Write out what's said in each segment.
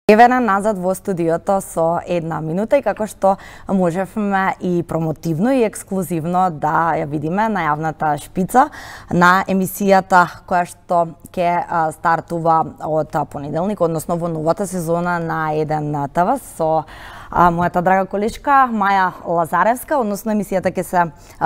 Евена назад во студиото со една минута и како што можевме и промотивно и ексклузивно да ја видиме најавната шпица на емисијата која што ќе стартува од понеделник, односно во новата сезона на Еден ТВ со мојата драга колешка Маја Лазаревска, односно емисијата ќе се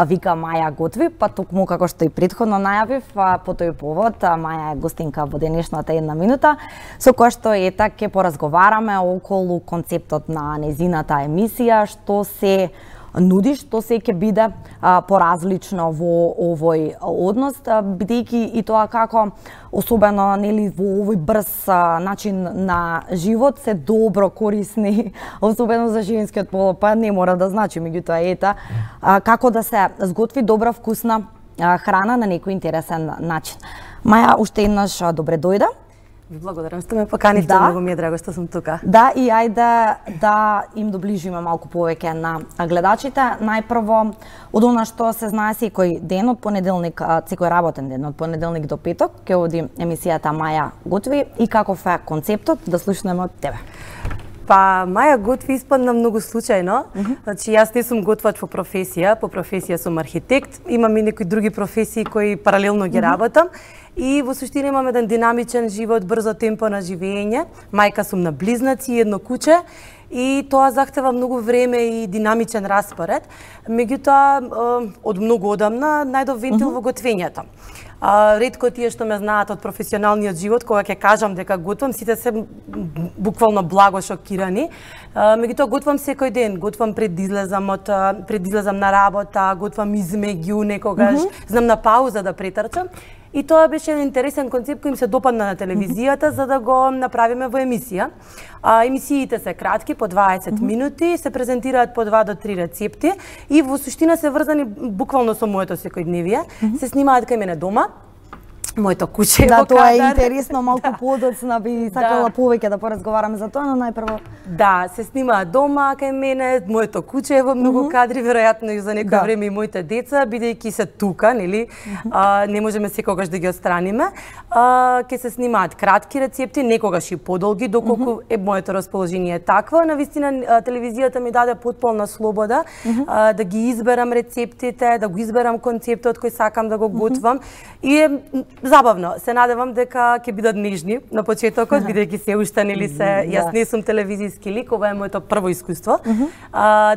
вика Маја готви, па токму како што и претходно најавив, по тој повод Маја е гостинка во денешната една минута, со која што ета ќе поразговараме околу концептот на незината емисија, што се нуди, што се ќе биде поразлично во овој однос, бидејќи и тоа како особено нели во овој брз начин на живот се добро корисни, особено за женскиот пол, па не мора да значи, меѓутоа ета како да се сготви добра вкусна храна на некој интересен начин. Маја, уште еднаш добре дојде. Ви благодарам што ме поканивте, многу ми е драго што сум тука. Да, и ајде да им доближиме малку повеќе на гледачите. Најпрво, од она што се знае секој ден од понеделник, секој работен ден од понеделник до петок, ќе оди емисијата Маја готви и каков е концептот, да слушнеме од тебе. Па, Маја готви испадна многу случајно. Значи, јас не сум готвач по професија сум архитект, имам и некои други професии кои паралелно ги работам. И во суштина имам еден динамичен живот, брзо темпо на живење. Мајка сум на близнаци и едно куче. И тоа захтева многу време и динамичен распоред. Меѓутоа, од многу одамна најдов вентил во готвењето. Ретко тие што ме знаат од професионалниот живот, кога ќе кажам дека готвам, сите се буквално благо шокирани. Меѓутоа готвам секој ден, готвам пред излезам на работа, готвам измеѓу некогаш, знам на пауза да претрчам. И тоа беше еден интересен концепт кој им се допадна на телевизијата за да го направиме во емисија. Емисиите се кратки, по 20 минути, се презентираат по 2 до 3 рецепти и во суштина се врзани буквално со моето секојдневие. Се снимаат кај мене дома. Моето куче да, во кадар. Тоа е интересно, малку подоцна би сакала повеќе да поразговараме за тоа, но најпрво. Да, се снимаат дома кај мене, моето куче е во многу кадри, веројатно и за некој време и моите деца, бидејќи се тука, нели? Не можеме секогаш да ги отстраниме. Ќе се снимаат кратки рецепти, некогаш и подолги, доколку е моето расположение такво. Навистина телевизијата ми даде потполна слобода да ги изберам рецептите, да го изберам концептот кој сакам да го готвам. И е забавно. Се надевам дека ќе бидат нежни на почетокот, бидејќи се уште нели се јас не сум телевизиски лик, ова е моето прво искуство.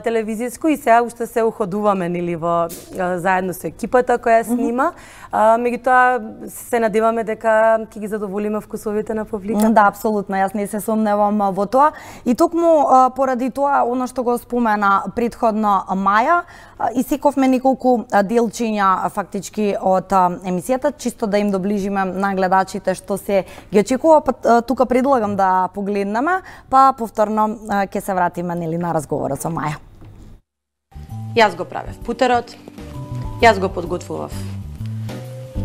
Телевизиско и сега уште се уходуваме нели во заедно со екипата која снима. Меѓутоа се надеваме дека ќе ги задоволиме вкусовите на публиката. Да, апсолутно, јас не се сомневам во тоа. И токму поради тоа, она што го спомена претходно Маја, исековме неколку делчиња фактички од емисијата, чисто да им доближиме на гледачите што се ги очекува, па тука предлагам да погледнеме, па повторно ќе се вратиме нели на разговорот со Маја. Јас го правев путерот, јас го подготвував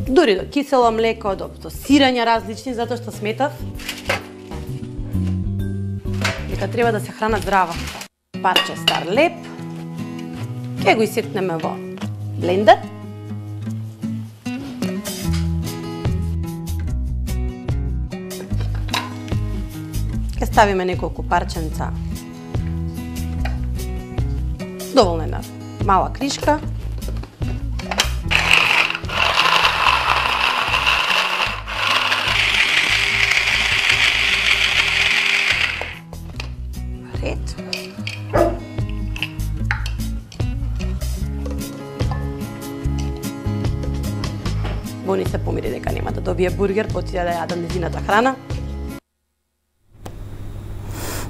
дури до кисело млеко, до сирења различни, затоа што сметав дека треба да се храна здраво. Парче стар леп, ќе го исепнеме во блендер. Ќе ставиме неколку парченца, доволно една мала кришка. Ред. Бони се помири дека нема да добие бургер, потиа да јадам незината храна.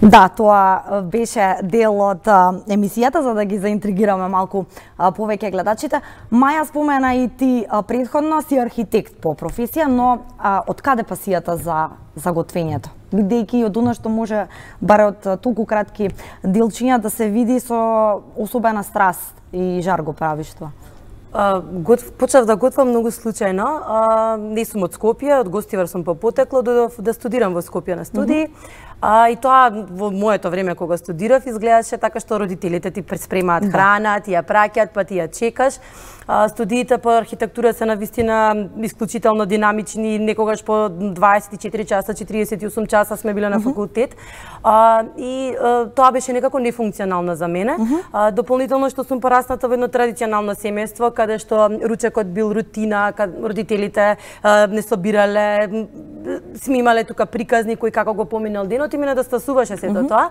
Да, тоа беше дел од емисијата за да ги заинтригираме малку повеќе гледачите. Маја, спомена и ти претходно си архитект по професија, но од каде пасијата за готвењето? Бидејќи од она што може баре од толку кратки делчиња да се види со особена страст и жар го правиш тоа. Почнав да готвам многу случајно. Не сум од Скопје, од Гостивар сум по потекло, додов да студирам во Скопје на студии. И тоа во моето време кога студирав изгледаше така што родителите ти спремаат храна, ти ја праќаат, па ти ја чекаш. Студиите по архитектура се навистина исклучително динамични, некогаш по 24 часа, 48 часа сме биле на факултет. И тоа беше некако нефункционално за мене. Дополнително што сум порасната во едно традиционално семејство, каде што ручекот бил рутина, каде родителите не собирале, сме имале тука приказни кои како го поминал денот и мене да стасуваше сето тоа.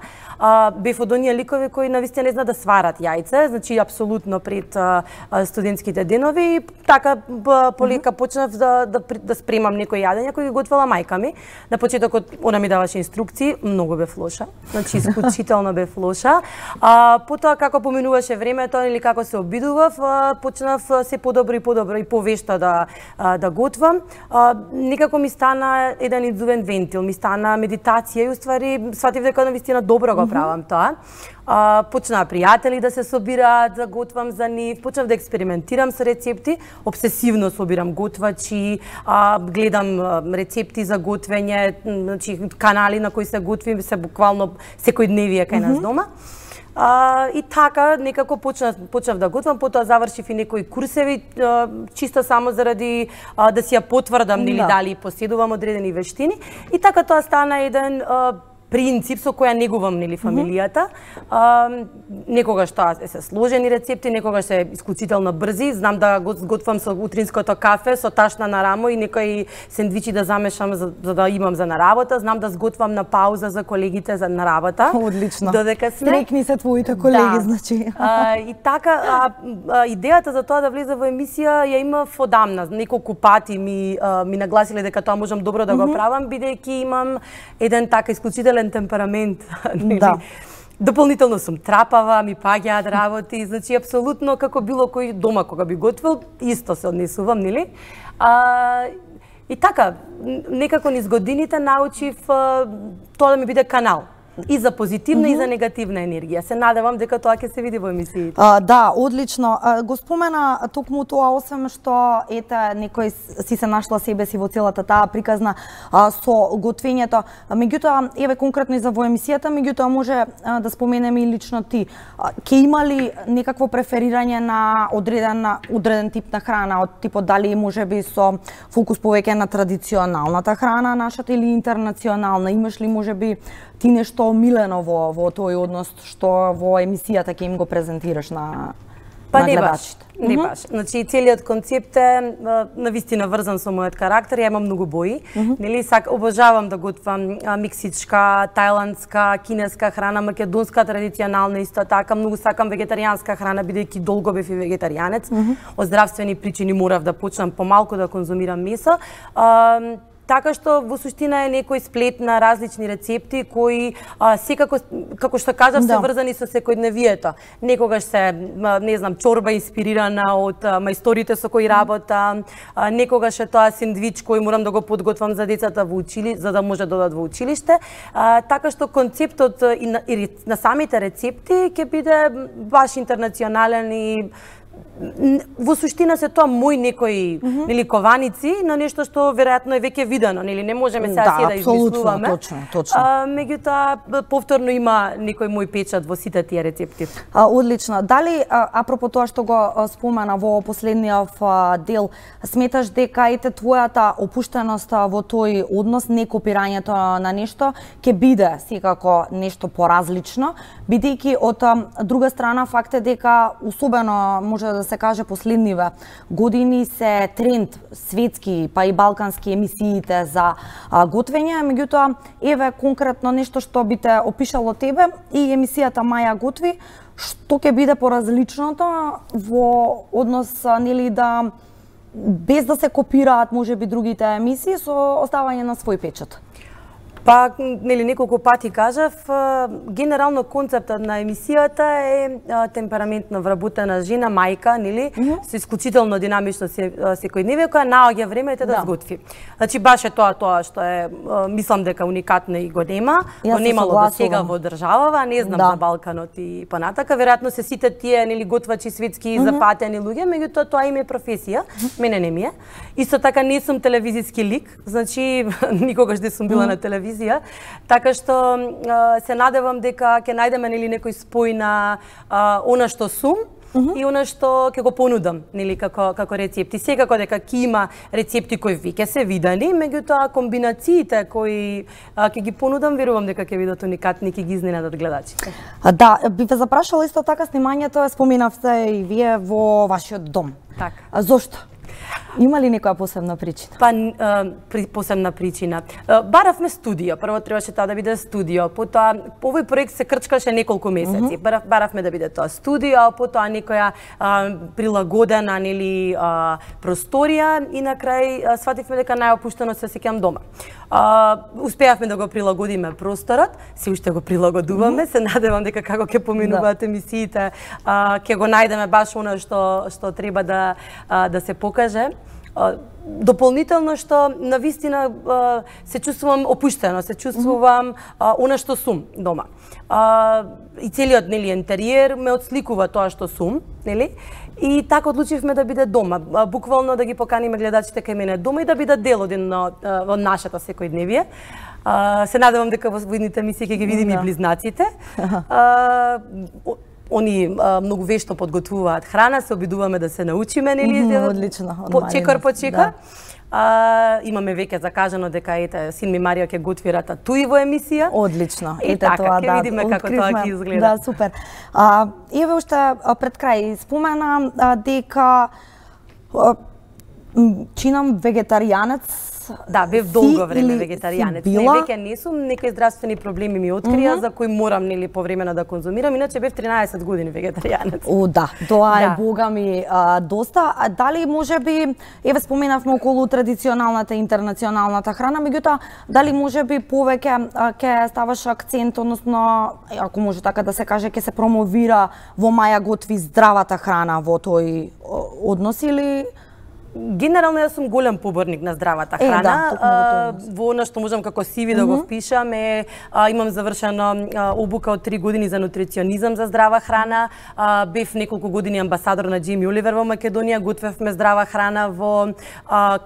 Бев од оние ликови кои навистина не знаат да сварат јајце, значи апсолутно пред студентските денови и така полека почнав да спремам некои јадења кои ги готвела мајка ми. На почетокот она ми даваше инструкции, многу бев лоша, значи исклучително бев лоша. Потоа како поминуваше времето или како се обидував, почнав се подобро и повешта да готвам. Некако ми стана еден изувен вентил, ми стана медитација и уствари сватив дека навистина добро го правам тоа. Почнаа пријатели да се собираат, да готвам за нив, почнав да експериментирам со рецепти, обсесивно собирам готвачи, гледам рецепти за готвење, значи канали на кои се готви, се буквално секојдневие кај нас дома. И така некако почнав да готвам, потоа завршив и некои курсеви, чисто само заради да си ја потврдам нели дали поседувам одредени вештини. И така тоа стана еден принцип со која негувам нели фамилијата. Некогаш тоа се сложени рецепти, некогаш се исклучително брзи. Знам да го готвам со утринското кафе, со ташна на рамо и некои сендвичи да замешам за да имам за на работа. Знам да сготвам на пауза за колегите за на работа. Одлично. Додека сме. Срекни се твоите колеги, значи. И така идејата за тоа да влезе во емисија ја имав одамна. Неколку пати ми нагласиле дека тоа можам добро да го правам, бидејќи имам еден така исклучителен темперамент. Дополнително сум трапава, ми паѓаат работи, значи апсолутно како било кој дома кога би готвил, исто се однесувам, нели? И така, некако низ годините научив тоа да ми биде канал. И за позитивна и за негативна енергија. Се надевам дека тоа ќе се види во емисиите. Да, одлично. Го спомена токму тоа, освен што некој си се нашла себе си во целата таа приказна со готвењето. Меѓутоа, еве конкретно и за во емисијата, меѓутоа може да споменеме и лично ти. Ке има ли некакво преферирање на одреден тип на храна, од типот дали можеби со фокус повеќе на традиционалната храна нашата или интернационална? Имаш ли можеби ти нешто омилено во тој однос што во емисијата ќе им го презентираш на гледачите? Не баш. Значи целиот концепт е навистина врзан со мојот карактер. Ја имам многу бои. Нели обожавам да готвам мексичка, тајландска, кинеска храна, македонска традиционална исто така. Многу сакам вегетаријанска храна бидејќи долго бев и вегетаријанец. Од здравствени причини морав да почнам помалку да конзумирам месо. Така што во суштина е некој сплет на различни рецепти кои секако, како што кажав, се врзани со секојдневието. Некогаш се, не знам, чорба инспирирана од мајсторите со кои работам, некогаш е тоа сендвич кој морам да го подготвам за децата во училиште, за да може да одат во училиште. Така што концептот и на самите рецепти ќе биде баш интернационален и во суштина се тоа мој некои нели кованици на нешто што веројатно е веќе видено, нели не можеме сега да измислуваме. Точно. Меѓутоа повторно има некој мој печат во сите тие рецепти. Одлично. Дали апропо тоа што го спомена во последниот дел, сметаш дека ете твојата опуштеност во тој однос, не копирањето на нешто, ќе биде секако нешто поразлично, бидејќи од друга страна факт е дека особено може да се каже последниве години се тренд светски па и балкански емисиите за готвење, меѓутоа еве конкретно нешто што би те опишало тебе и емисијата Маја готви, што ќе биде поразличното во однос нели да без да се копираат можеби другите емисии со оставање на свој печат. Па, нели неколку пати кажав, генерално концептот на емисијата е темпераментно вработена жена, мајка, нели, со исклучително динамично секојдневие која наоѓа времето да сготви. Значи баш е тоа што е, мислам дека уникатно и го нема, го немало до сега во државава, не знам за Балканот и понатака, веројатно се сите тие нели готвачи светски запатени луѓе, меѓутоа тоа им е професија, мене не ми е. Исто така не сум телевизиски лик, значи никогаш не сум била на телевизија. телевизија, така што се надевам дека ќе најдеме нели некој спој на она што сум и она што ќе го понудам, нели како рецепти. Секако дека ќе има рецепти кои веќе се видани, меѓутоа комбинациите кои ќе ги понудам, верувам дека ќе бидат уникатни и ќе ги изненадат гледачите. Да, би ве запрашала исто така, снимањето споменавте и вие во вашиот дом. Така. Зошто? Има ли некоја посебна причина? Посебна причина. Баравме студио. Прво требаше тоа да биде студио. Потоа овој проект се крчкаше неколку месеци. Баравме да биде тоа студио, потоа некоја прилагодена нели просторија и на крај свативме дека најопуштено се сеќавам дома. Успеавме да го прилагодиме просторот, се уште го прилагодуваме, се надевам дека како ќе поминуваат емисиите, ќе го најдеме баш она што треба да се покаже. Дополнително што навистина се чувствувам опуштено, се чувствувам она што сум дома. И целиот нели интериер ме отсликува тоа што сум, нели? И така одлучивме да биде дома, буквално да ги поканиме гледачите кај мене дома и да бидат дел од нашата секојдневие. Се надевам дека во идните емисии ќе ги видиме и близнаците. Они многу вешто подготвуваат храна, се обидуваме да се научиме, нели? Одлично. Чекор по чекор. Имаме веќе закажано дека син ми Марио ќе готви рататуи во емисија. Одлично. Така, ќе видиме како тоа ќе изгледа. Да, супер. Еве уште пред крај спомена дека чинам вегетаријанец. Да, бев долго време вегетаријанец. Не, веќе не сум, некои здравствени проблеми ми открија за кои морам нели повремено да конзумирам, иначе бев 13 години вегетаријанец. Да, тоа е богами доста. Дали можеби, еве споменавме околу традиционалната и интернационалната храна, меѓутоа дали можеби повеќе ќе ставаш акцент, односно ако може така да се каже, ќе се промовира во Маја готви здравата храна во тој однос или Генерално јас сум голем поборник на здравата храна. Во она што можам како CV да го впишам имам завршено обука од 3 години за нутриционизам за здрава храна. Бев неколку години амбасадор на Џейми Оливер во Македонија, готвевме здрава храна во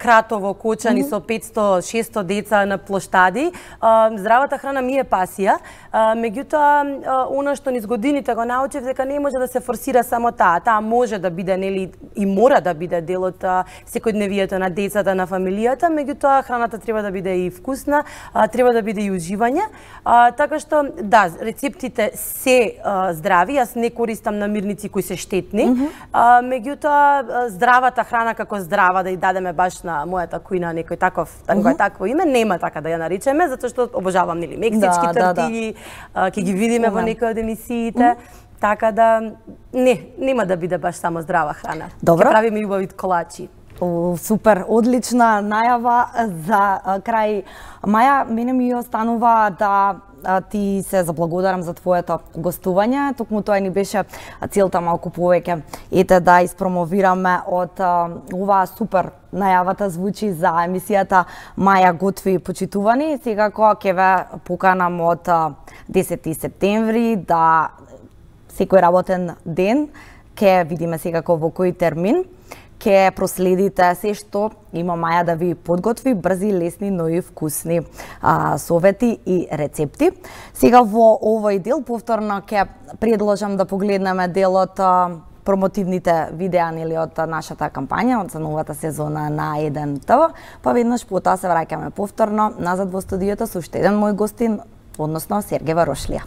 Кратово, Кочани со 500-600 деца на плоштади. Здравата храна ми е пасија, меѓутоа она што низ годините го научив дека не може да се форсира само таа може да биде нели и мора да биде дел од секојдневието на децата, на фамилијата, меѓутоа храната треба да биде и вкусна, треба да биде и уживање. Така што да, рецептите се здрави, јас не користам намирници кои се штетни, меѓутоа здравата храна како здрава да ја дадеме баш на мојата кујна некој такво име, нема така да ја наричаме, затоа што обожавам нели мексички тортилји, ќе ги видиме во некои од емисиите. Така да нема да биде баш само здрава храна. Добро. Ќе правиме и убави колачи. Супер, одлична најава за крај. Маја, мене ми останува да ти се заблагодарам за твоето гостување. Токму тоа ни беше целта малку повеќе. Да испромовираме од оваа супер најавата звучи за емисијата Маја готви почитувани. Секако ќе ве поканам од 10 септември да секој работен ден ќе видиме секако во кој термин ќе проследите се што има Маја да ви подготви, брзи, лесни, но и вкусни совети и рецепти. Сега во овој дел повторно ќе предложам да погледнеме делот промотивните видеа нели од нашата кампања од новата сезона на 1 ТВ, па веднаш потоа се враќаме повторно назад во студиото со уште еден мој гостин, односно Сергеја Рошлија.